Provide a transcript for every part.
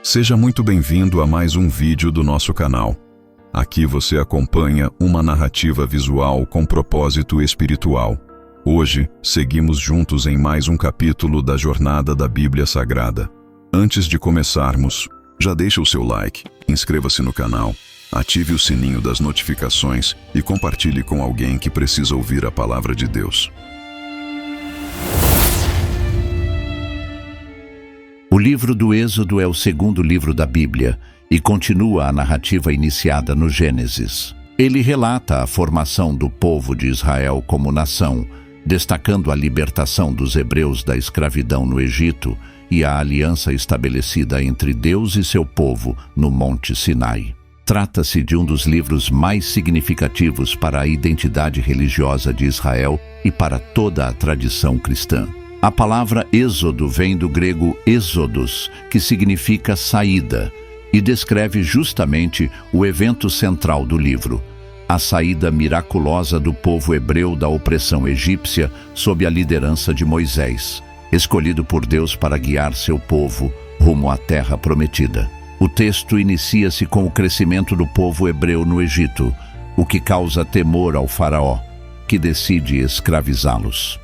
Seja muito bem-vindo a mais um vídeo do nosso canal. Aqui você acompanha uma narrativa visual com propósito espiritual. Hoje, seguimos juntos em mais um capítulo da jornada da Bíblia Sagrada. Antes de começarmos, já deixa o seu like, inscreva-se no canal, ative o sininho das notificações e compartilhe com alguém que precisa ouvir a palavra de Deus. O livro do Êxodo é o segundo livro da Bíblia e continua a narrativa iniciada no Gênesis. Ele relata a formação do povo de Israel como nação, destacando a libertação dos hebreus da escravidão no Egito e a aliança estabelecida entre Deus e seu povo no Monte Sinai. Trata-se de um dos livros mais significativos para a identidade religiosa de Israel e para toda a tradição cristã. A palavra êxodo vem do grego êxodos, que significa saída, e descreve justamente o evento central do livro, a saída miraculosa do povo hebreu da opressão egípcia sob a liderança de Moisés, escolhido por Deus para guiar seu povo rumo à terra prometida. O texto inicia-se com o crescimento do povo hebreu no Egito, o que causa temor ao faraó, que decide escravizá-los.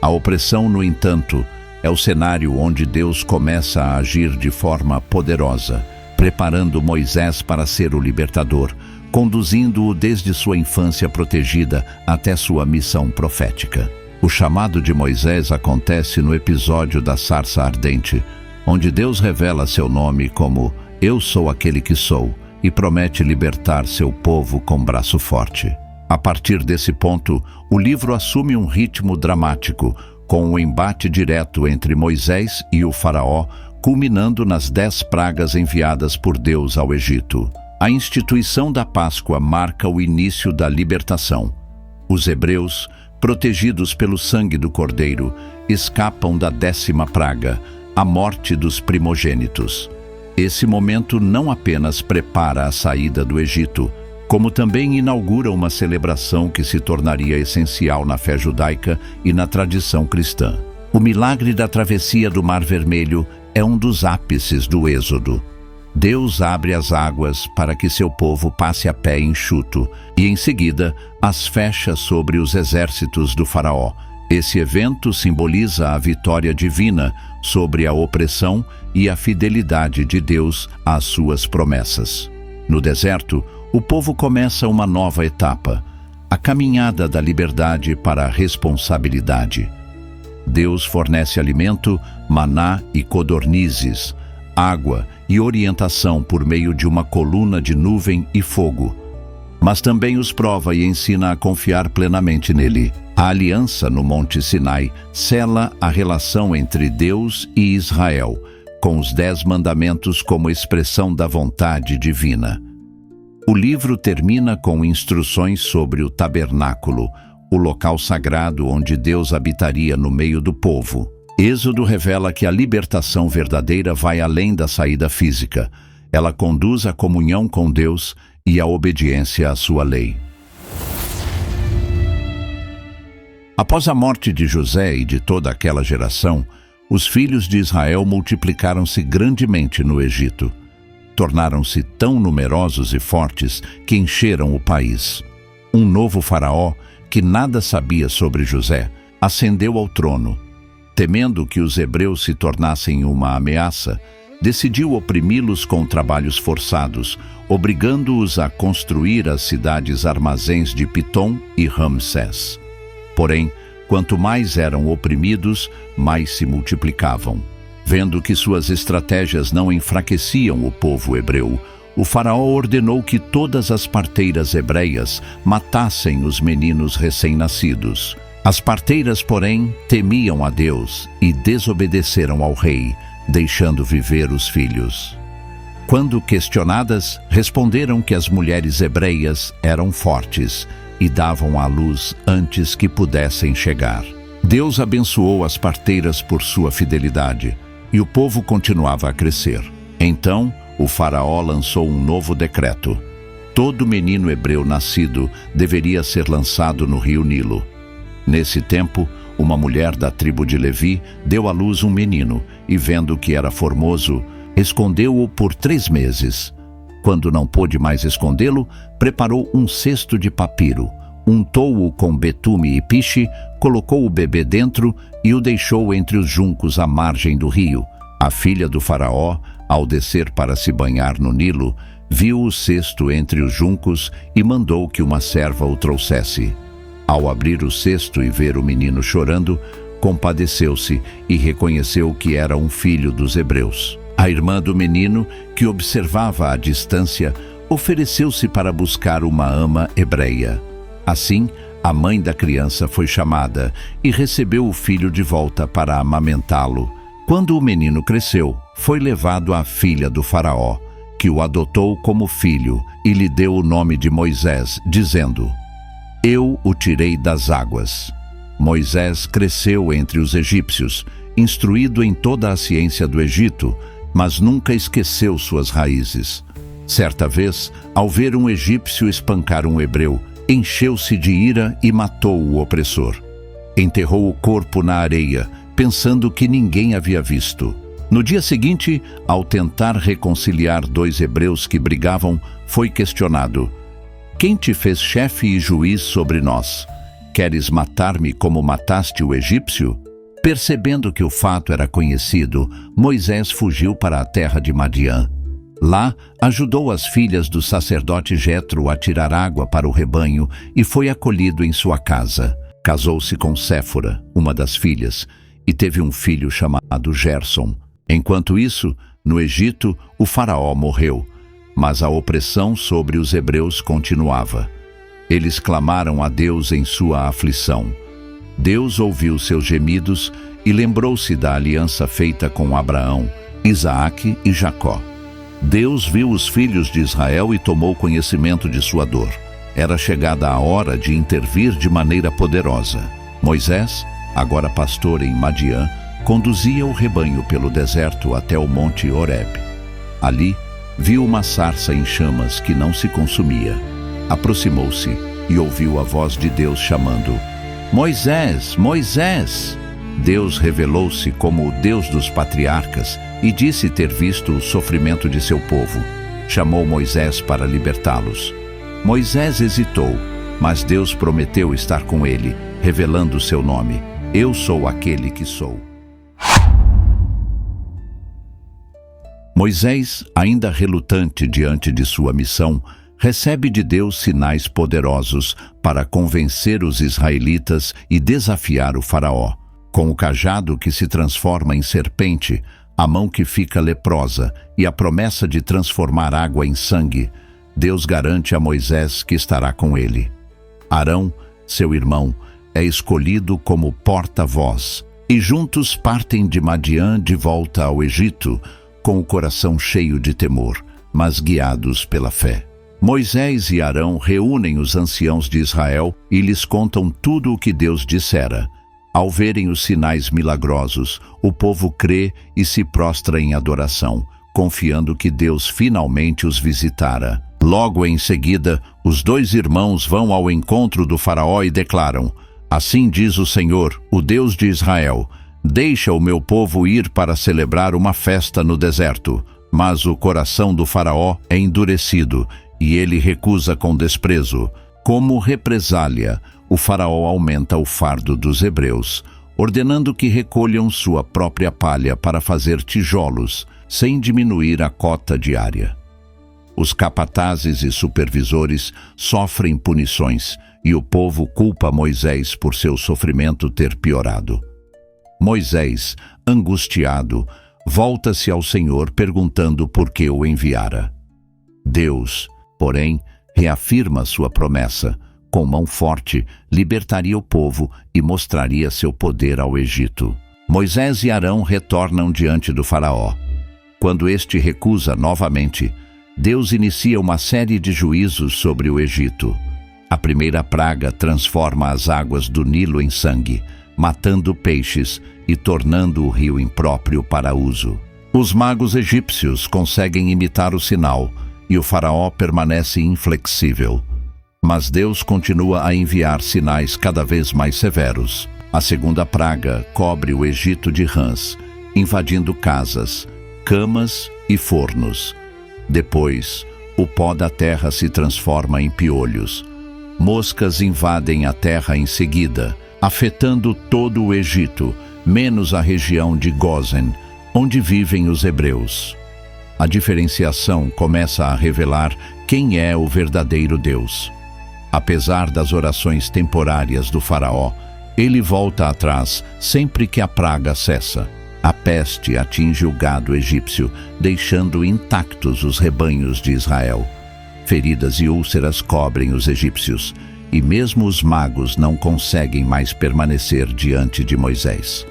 A opressão, no entanto, é o cenário onde Deus começa a agir de forma poderosa, preparando Moisés para ser o libertador, conduzindo-o desde sua infância protegida até sua missão profética. O chamado de Moisés acontece no episódio da sarça ardente, onde Deus revela seu nome como "Eu sou aquele que sou" e promete libertar seu povo com braço forte. A partir desse ponto, o livro assume um ritmo dramático, com um embate direto entre Moisés e o faraó, culminando nas 10 pragas enviadas por Deus ao Egito. A instituição da Páscoa marca o início da libertação. Os hebreus, protegidos pelo sangue do Cordeiro, escapam da 10ª praga, a morte dos primogênitos. Esse momento não apenas prepara a saída do Egito, como também inaugura uma celebração que se tornaria essencial na fé judaica e na tradição cristã. O milagre da travessia do Mar Vermelho é um dos ápices do Êxodo. Deus abre as águas para que seu povo passe a pé enxuto e, em seguida, as fecha sobre os exércitos do faraó. Esse evento simboliza a vitória divina sobre a opressão e a fidelidade de Deus às suas promessas. No deserto, o povo começa uma nova etapa, a caminhada da liberdade para a responsabilidade. Deus fornece alimento, maná e codornizes, água e orientação por meio de uma coluna de nuvem e fogo. Mas também os prova e ensina a confiar plenamente nele. A aliança no Monte Sinai sela a relação entre Deus e Israel, com os 10 mandamentos como expressão da vontade divina. O livro termina com instruções sobre o tabernáculo, o local sagrado onde Deus habitaria no meio do povo. Êxodo revela que a libertação verdadeira vai além da saída física. Ela conduz à comunhão com Deus e à obediência à sua lei. Após a morte de José e de toda aquela geração, os filhos de Israel multiplicaram-se grandemente no Egito. Tornaram-se tão numerosos e fortes que encheram o país. Um novo faraó, que nada sabia sobre José, ascendeu ao trono. Temendo que os hebreus se tornassem uma ameaça, decidiu oprimi-los com trabalhos forçados, obrigando-os a construir as cidades armazéns de Pitom e Ramsés. Porém, quanto mais eram oprimidos, mais se multiplicavam. Vendo que suas estratégias não enfraqueciam o povo hebreu, o faraó ordenou que todas as parteiras hebreias matassem os meninos recém-nascidos. As parteiras, porém, temiam a Deus e desobedeceram ao rei, deixando viver os filhos. Quando questionadas, responderam que as mulheres hebreias eram fortes e davam à luz antes que pudessem chegar. Deus abençoou as parteiras por sua fidelidade, e o povo continuava a crescer. Então, o faraó lançou um novo decreto. Todo menino hebreu nascido deveria ser lançado no rio Nilo. Nesse tempo, uma mulher da tribo de Levi deu à luz um menino, e vendo que era formoso, Escondeu-o por 3 meses. Quando não pôde mais escondê-lo, preparou um cesto de papiro, untou-o com betume e piche, colocou o bebê dentro e o deixou entre os juncos à margem do rio. A filha do faraó, ao descer para se banhar no Nilo, viu o cesto entre os juncos e mandou que uma serva o trouxesse. Ao abrir o cesto e ver o menino chorando, compadeceu-se e reconheceu que era um filho dos hebreus. A irmã do menino, que observava à distância, ofereceu-se para buscar uma ama hebreia. Assim, a mãe da criança foi chamada e recebeu o filho de volta para amamentá-lo. Quando o menino cresceu, foi levado à filha do faraó, que o adotou como filho e lhe deu o nome de Moisés, dizendo: Eu o tirei das águas. Moisés cresceu entre os egípcios, instruído em toda a ciência do Egito, mas nunca esqueceu suas raízes. Certa vez, ao ver um egípcio espancar um hebreu, encheu-se de ira e matou o opressor. Enterrou o corpo na areia, pensando que ninguém havia visto. No dia seguinte, ao tentar reconciliar 2 hebreus que brigavam, foi questionado: Quem te fez chefe e juiz sobre nós? Queres matar-me como mataste o egípcio? Percebendo que o fato era conhecido, Moisés fugiu para a terra de Madiã. Lá, ajudou as filhas do sacerdote Jetro a tirar água para o rebanho e foi acolhido em sua casa. Casou-se com Séfora, uma das filhas, e teve um filho chamado Gerson. Enquanto isso, no Egito, o faraó morreu, mas a opressão sobre os hebreus continuava. Eles clamaram a Deus em sua aflição. Deus ouviu seus gemidos e lembrou-se da aliança feita com Abraão, Isaque e Jacó. Deus viu os filhos de Israel e tomou conhecimento de sua dor. Era chegada a hora de intervir de maneira poderosa. Moisés, agora pastor em Madiã, conduzia o rebanho pelo deserto até o monte Horeb. Ali, viu uma sarça em chamas que não se consumia. Aproximou-se e ouviu a voz de Deus chamando: Moisés, Moisés! Deus revelou-se como o Deus dos patriarcas e disse ter visto o sofrimento de seu povo. Chamou Moisés para libertá-los. Moisés hesitou, mas Deus prometeu estar com ele, revelando seu nome: Eu sou aquele que sou. Moisés, ainda relutante diante de sua missão, recebe de Deus sinais poderosos para convencer os israelitas e desafiar o faraó. Com o cajado que se transforma em serpente, a mão que fica leprosa e a promessa de transformar água em sangue, Deus garante a Moisés que estará com ele. Arão, seu irmão, é escolhido como porta-voz, e juntos partem de Madiã de volta ao Egito, com o coração cheio de temor, mas guiados pela fé. Moisés e Arão reúnem os anciãos de Israel e lhes contam tudo o que Deus dissera. Ao verem os sinais milagrosos, o povo crê e se prostra em adoração, confiando que Deus finalmente os visitara. Logo em seguida, os 2 irmãos vão ao encontro do faraó e declaram: Assim diz o Senhor, o Deus de Israel: Deixa o meu povo ir para celebrar uma festa no deserto. Mas o coração do faraó é endurecido e ele recusa com desprezo. Como represália, o faraó aumenta o fardo dos hebreus, ordenando que recolham sua própria palha para fazer tijolos, sem diminuir a cota diária. Os capatazes e supervisores sofrem punições e o povo culpa Moisés por seu sofrimento ter piorado. Moisés, angustiado, volta-se ao Senhor perguntando por que o enviara. Deus, porém, reafirma sua promessa. Com mão forte, libertaria o povo e mostraria seu poder ao Egito. Moisés e Arão retornam diante do faraó. Quando este recusa novamente, Deus inicia uma série de juízos sobre o Egito. A primeira praga transforma as águas do Nilo em sangue, matando peixes e tornando o rio impróprio para uso. Os magos egípcios conseguem imitar o sinal e o faraó permanece inflexível. Mas Deus continua a enviar sinais cada vez mais severos. A segunda praga cobre o Egito de rãs, invadindo casas, camas e fornos. Depois, o pó da terra se transforma em piolhos. Moscas invadem a terra em seguida, afetando todo o Egito, menos a região de Gósen, onde vivem os hebreus. A diferenciação começa a revelar quem é o verdadeiro Deus. Apesar das orações temporárias do faraó, ele volta atrás sempre que a praga cessa. A peste atinge o gado egípcio, deixando intactos os rebanhos de Israel. Feridas e úlceras cobrem os egípcios, e mesmo os magos não conseguem mais permanecer diante de Moisés.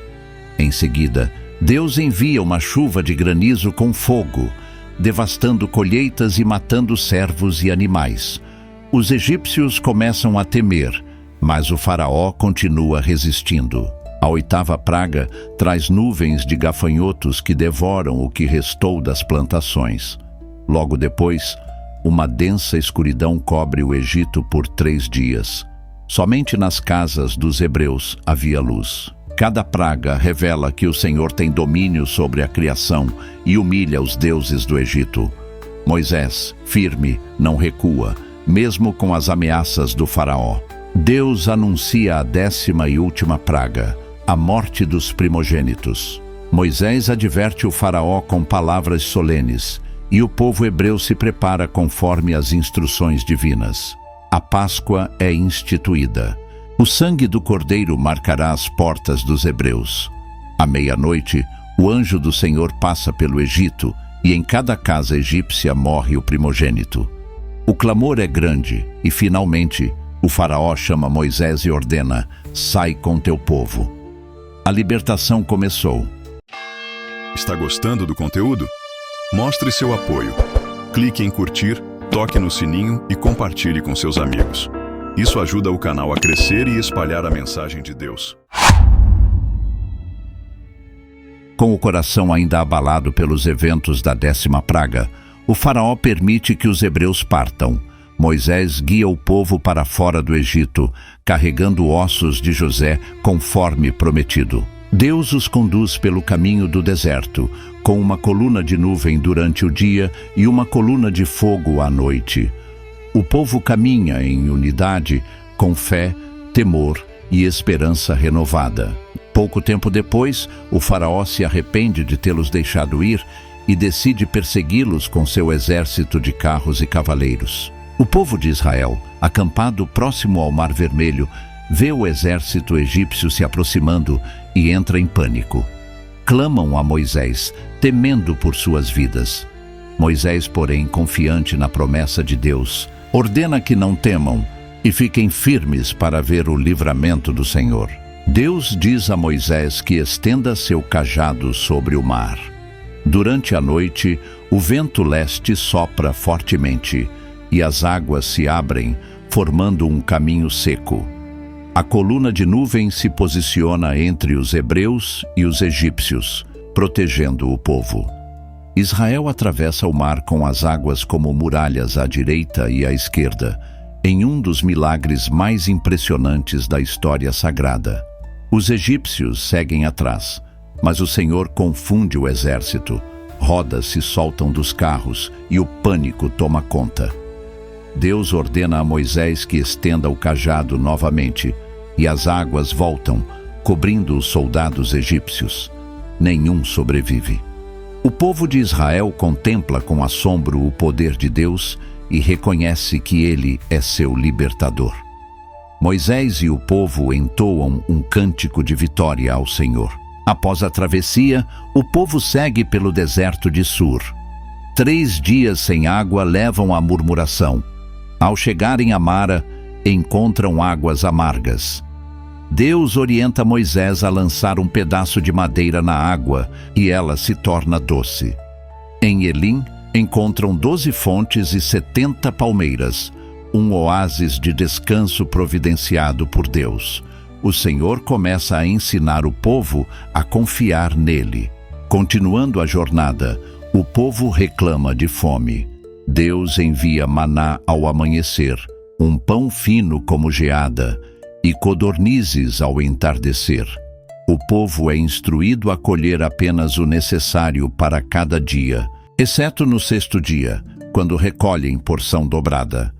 Em seguida, Deus envia uma chuva de granizo com fogo, devastando colheitas e matando servos e animais. Os egípcios começam a temer, mas o faraó continua resistindo. A 8ª praga traz nuvens de gafanhotos que devoram o que restou das plantações. Logo depois, uma densa escuridão cobre o Egito por 3 dias. Somente nas casas dos hebreus havia luz. Cada praga revela que o Senhor tem domínio sobre a criação e humilha os deuses do Egito. Moisés, firme, não recua, mesmo com as ameaças do faraó. Deus anuncia a 10ª e última praga, a morte dos primogênitos. Moisés adverte o faraó com palavras solenes, e o povo hebreu se prepara conforme as instruções divinas. A Páscoa é instituída. O sangue do cordeiro marcará as portas dos hebreus. À meia-noite, o anjo do Senhor passa pelo Egito, e em cada casa egípcia morre o primogênito. O clamor é grande, e finalmente, o faraó chama Moisés e ordena: sai com teu povo. A libertação começou. Está gostando do conteúdo? Mostre seu apoio. Clique em curtir, toque no sininho e compartilhe com seus amigos. Isso ajuda o canal a crescer e espalhar a mensagem de Deus. Com o coração ainda abalado pelos eventos da 10ª praga, o faraó permite que os hebreus partam. Moisés guia o povo para fora do Egito, carregando ossos de José conforme prometido. Deus os conduz pelo caminho do deserto, com uma coluna de nuvem durante o dia e uma coluna de fogo à noite. O povo caminha em unidade, com fé, temor e esperança renovada. Pouco tempo depois, o faraó se arrepende de tê-los deixado ir e decide persegui-los com seu exército de carros e cavaleiros. O povo de Israel, acampado próximo ao Mar Vermelho, vê o exército egípcio se aproximando e entra em pânico. Clamam a Moisés, temendo por suas vidas. Moisés, porém, confiante na promessa de Deus, ordena que não temam e fiquem firmes para ver o livramento do Senhor. Deus diz a Moisés que estenda seu cajado sobre o mar. Durante a noite, o vento leste sopra fortemente e as águas se abrem, formando um caminho seco. A coluna de nuvem se posiciona entre os hebreus e os egípcios, protegendo o povo. Israel atravessa o mar com as águas como muralhas à direita e à esquerda, em um dos milagres mais impressionantes da história sagrada. Os egípcios seguem atrás, mas o Senhor confunde o exército. Rodas se soltam dos carros e o pânico toma conta. Deus ordena a Moisés que estenda o cajado novamente, e as águas voltam, cobrindo os soldados egípcios. Nenhum sobrevive. O povo de Israel contempla com assombro o poder de Deus e reconhece que Ele é seu libertador. Moisés e o povo entoam um cântico de vitória ao Senhor. Após a travessia, o povo segue pelo deserto de Sur. 3 dias sem água levam à murmuração. Ao chegarem a Mara, encontram águas amargas. Deus orienta Moisés a lançar um pedaço de madeira na água e ela se torna doce. Em Elim, encontram 12 fontes e 70 palmeiras, um oásis de descanso providenciado por Deus. O Senhor começa a ensinar o povo a confiar nele. Continuando a jornada, o povo reclama de fome. Deus envia maná ao amanhecer, um pão fino como geada, e codornizes ao entardecer. O povo é instruído a colher apenas o necessário para cada dia, exceto no sexto dia, quando recolhem porção dobrada.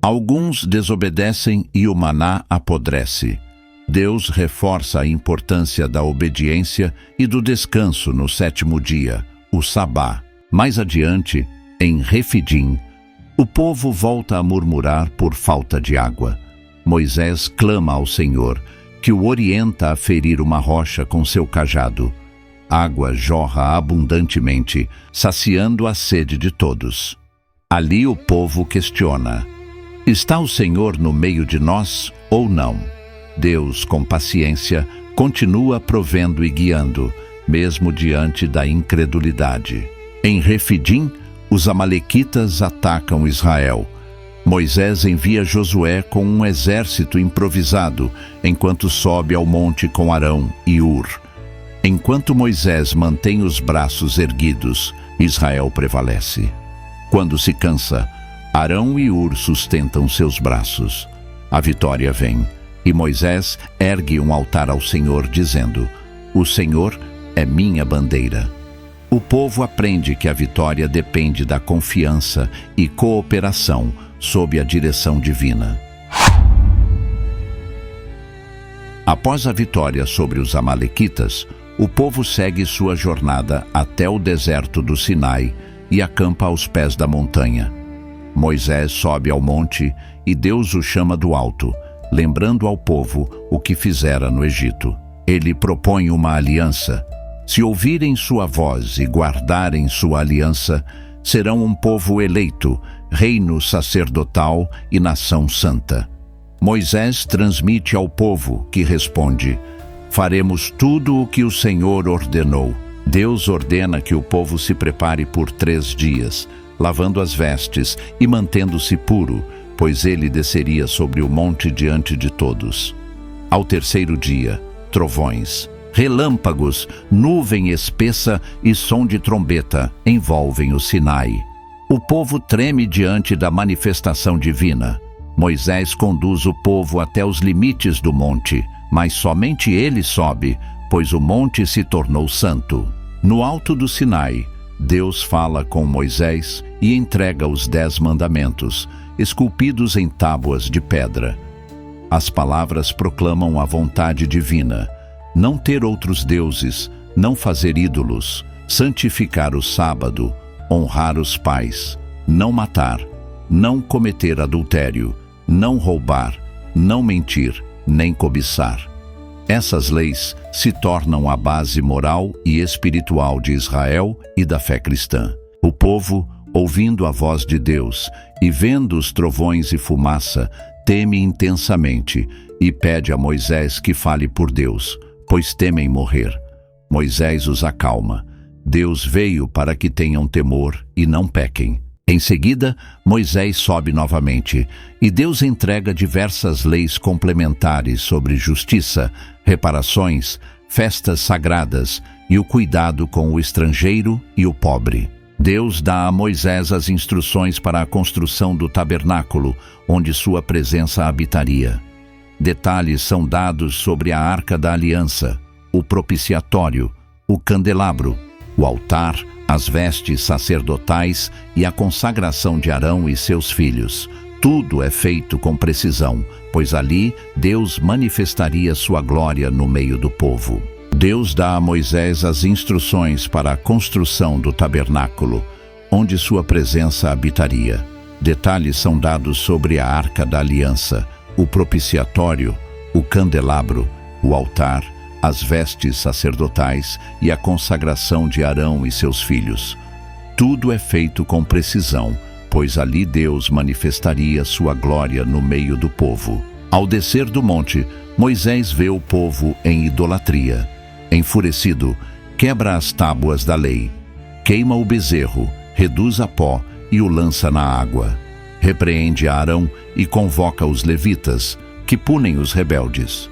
Alguns desobedecem e o maná apodrece. Deus reforça a importância da obediência e do descanso no sétimo dia, o Sabá. Mais adiante, em Refidim, o povo volta a murmurar por falta de água. Moisés clama ao Senhor, que o orienta a ferir uma rocha com seu cajado. Água jorra abundantemente, saciando a sede de todos. Ali o povo questiona: está o Senhor no meio de nós ou não? Deus, com paciência, continua provendo e guiando, mesmo diante da incredulidade. Em Refidim, os amalequitas atacam Israel. Moisés envia Josué com um exército improvisado, enquanto sobe ao monte com Arão e Ur. Enquanto Moisés mantém os braços erguidos, Israel prevalece. Quando se cansa, Arão e Ur sustentam seus braços. A vitória vem, e Moisés ergue um altar ao Senhor, dizendo: o Senhor é minha bandeira. O povo aprende que a vitória depende da confiança e cooperação sob a direção divina. Após a vitória sobre os amalequitas, o povo segue sua jornada até o deserto do Sinai e acampa aos pés da montanha. Moisés sobe ao monte e Deus o chama do alto, lembrando ao povo o que fizera no Egito. Ele propõe uma aliança. Se ouvirem sua voz e guardarem sua aliança, serão um povo eleito, reino sacerdotal e nação santa. Moisés transmite ao povo, que responde: faremos tudo o que o Senhor ordenou. Deus ordena que o povo se prepare por 3 dias, lavando as vestes e mantendo-se puro, pois ele desceria sobre o monte diante de todos. Ao terceiro dia, trovões, relâmpagos, nuvem espessa e som de trombeta envolvem o Sinai. O povo treme diante da manifestação divina. Moisés conduz o povo até os limites do monte, mas somente ele sobe, pois o monte se tornou santo. No alto do Sinai, Deus fala com Moisés e entrega os 10 mandamentos, esculpidos em tábuas de pedra. As palavras proclamam a vontade divina: não ter outros deuses, não fazer ídolos, santificar o sábado, honrar os pais, não matar, não cometer adultério, não roubar, não mentir, nem cobiçar. Essas leis se tornam a base moral e espiritual de Israel e da fé cristã. O povo, ouvindo a voz de Deus e vendo os trovões e fumaça, teme intensamente e pede a Moisés que fale por Deus, pois temem morrer. Moisés os acalma. Deus veio para que tenham temor e não pequem. Em seguida, Moisés sobe novamente, e Deus entrega diversas leis complementares sobre justiça, reparações, festas sagradas e o cuidado com o estrangeiro e o pobre. Deus dá a Moisés as instruções para a construção do tabernáculo, onde sua presença habitaria. Detalhes são dados sobre a Arca da Aliança, o propiciatório, o candelabro, o altar, as vestes sacerdotais e a consagração de Arão e seus filhos. Tudo é feito com precisão, pois ali Deus manifestaria sua glória no meio do povo. Deus dá a Moisés as instruções para a construção do tabernáculo, onde sua presença habitaria. Detalhes são dados sobre a Arca da Aliança, o propiciatório, o candelabro, o altar, as vestes sacerdotais e a consagração de Arão e seus filhos. Tudo é feito com precisão, pois ali Deus manifestaria sua glória no meio do povo. Ao descer do monte, Moisés vê o povo em idolatria. Enfurecido, quebra as tábuas da lei, queima o bezerro, reduz a pó e o lança na água. Repreende Arão e convoca os levitas, que punem os rebeldes.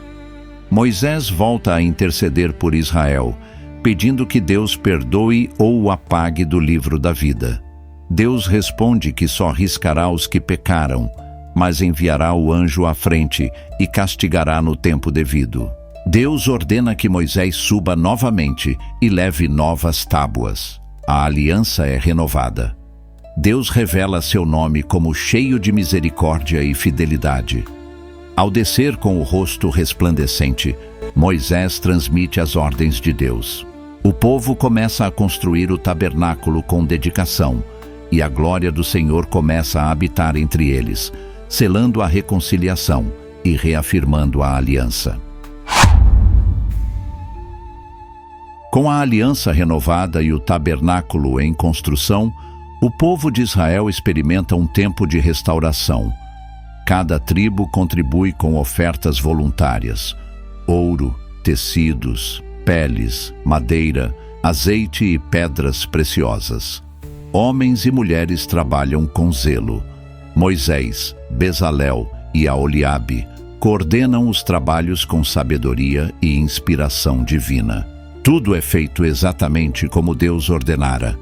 Moisés volta a interceder por Israel, pedindo que Deus perdoe ou o apague do livro da vida. Deus responde que só riscará os que pecaram, mas enviará o anjo à frente e castigará no tempo devido. Deus ordena que Moisés suba novamente e leve novas tábuas. a aliança é renovada. Deus revela seu nome como cheio de misericórdia e fidelidade. Ao descer com o rosto resplandecente, Moisés transmite as ordens de Deus. O povo começa a construir o tabernáculo com dedicação, e a glória do Senhor começa a habitar entre eles, selando a reconciliação e reafirmando a aliança. Com a aliança renovada e o tabernáculo em construção, o povo de Israel experimenta um tempo de restauração. Cada tribo contribui com ofertas voluntárias: ouro, tecidos, peles, madeira, azeite e pedras preciosas. Homens e mulheres trabalham com zelo. Moisés, Bezalel e Aholiabe coordenam os trabalhos com sabedoria e inspiração divina. Tudo é feito exatamente como Deus ordenara.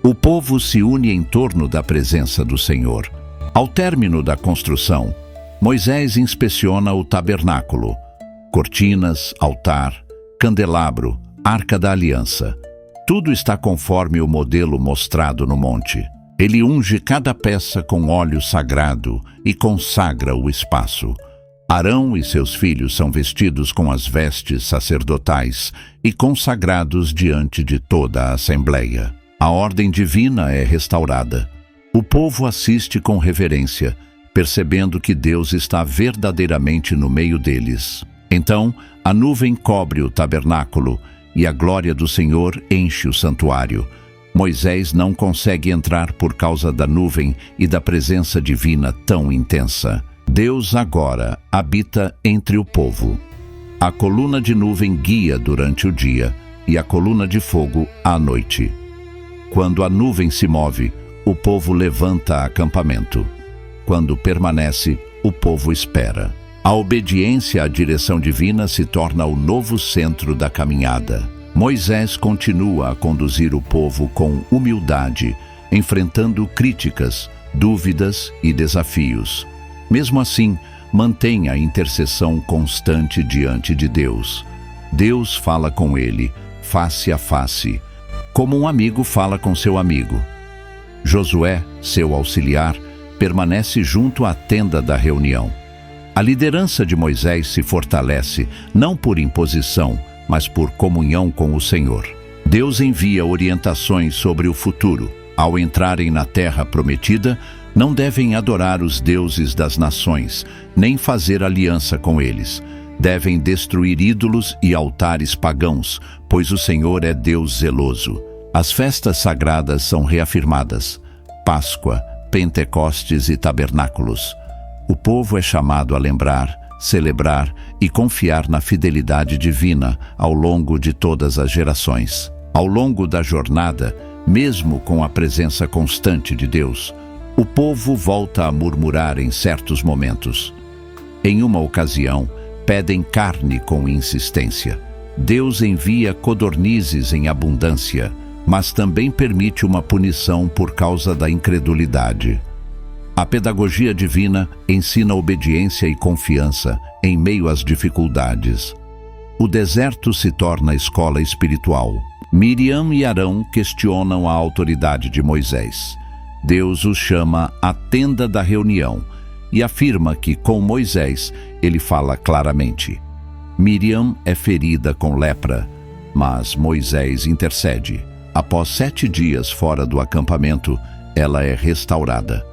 O povo se une em torno da presença do Senhor. Ao término da construção, Moisés inspeciona o tabernáculo: cortinas, altar, candelabro, arca da aliança. Tudo está conforme o modelo mostrado no monte. Ele unge cada peça com óleo sagrado e consagra o espaço. Arão e seus filhos são vestidos com as vestes sacerdotais e consagrados diante de toda a Assembleia. A ordem divina é restaurada. O povo assiste com reverência, percebendo que Deus está verdadeiramente no meio deles. Então, a nuvem cobre o tabernáculo e a glória do Senhor enche o santuário. Moisés não consegue entrar por causa da nuvem e da presença divina tão intensa. Deus agora habita entre o povo. A coluna de nuvem guia durante o dia e a coluna de fogo à noite. Quando a nuvem se move, o povo levanta acampamento. Quando permanece, o povo espera. A obediência à direção divina se torna o novo centro da caminhada. Moisés continua a conduzir o povo com humildade, enfrentando críticas, dúvidas e desafios. Mesmo assim, mantém a intercessão constante diante de Deus. Deus fala com ele, face a face, como um amigo fala com seu amigo. Josué, seu auxiliar, permanece junto à tenda da reunião. A liderança de Moisés se fortalece, não por imposição, mas por comunhão com o Senhor. Deus envia orientações sobre o futuro. Ao entrarem na terra prometida, não devem adorar os deuses das nações, nem fazer aliança com eles. Devem destruir ídolos e altares pagãos, pois o Senhor é Deus zeloso. As festas sagradas são reafirmadas: Páscoa, Pentecostes e Tabernáculos. O povo é chamado a lembrar, celebrar e confiar na fidelidade divina ao longo de todas as gerações. Ao longo da jornada, mesmo com a presença constante de Deus, o povo volta a murmurar em certos momentos. Em uma ocasião, pedem carne com insistência. Deus envia codornizes em abundância, mas também permite uma punição por causa da incredulidade. A pedagogia divina ensina obediência e confiança em meio às dificuldades. O deserto se torna escola espiritual. Miriam e Arão questionam a autoridade de Moisés. Deus os chama à tenda da reunião e afirma que, com Moisés, ele fala claramente. Miriam é ferida com lepra, mas Moisés intercede. Após 7 dias fora do acampamento, ela é restaurada.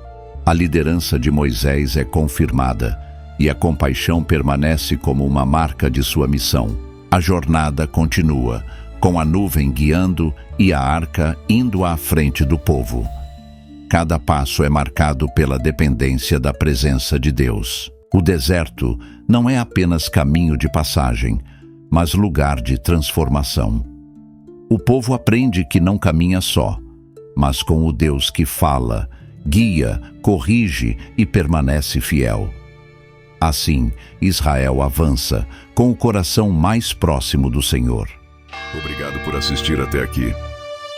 A liderança de Moisés é confirmada e a compaixão permanece como uma marca de sua missão. A jornada continua, com a nuvem guiando e a arca indo à frente do povo. Cada passo é marcado pela dependência da presença de Deus. O deserto não é apenas caminho de passagem, mas lugar de transformação. O povo aprende que não caminha só, mas com o Deus que fala, guia, corrige e permanece fiel. Assim, Israel avança, com o coração mais próximo do Senhor. Obrigado por assistir até aqui.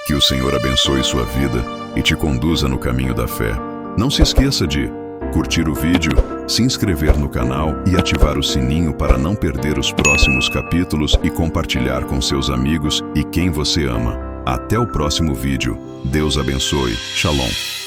Que o Senhor abençoe sua vida e te conduza no caminho da fé. Não se esqueça de curtir o vídeo, se inscrever no canal e ativar o sininho para não perder os próximos capítulos e compartilhar com seus amigos e quem você ama. Até o próximo vídeo. Deus abençoe. Shalom.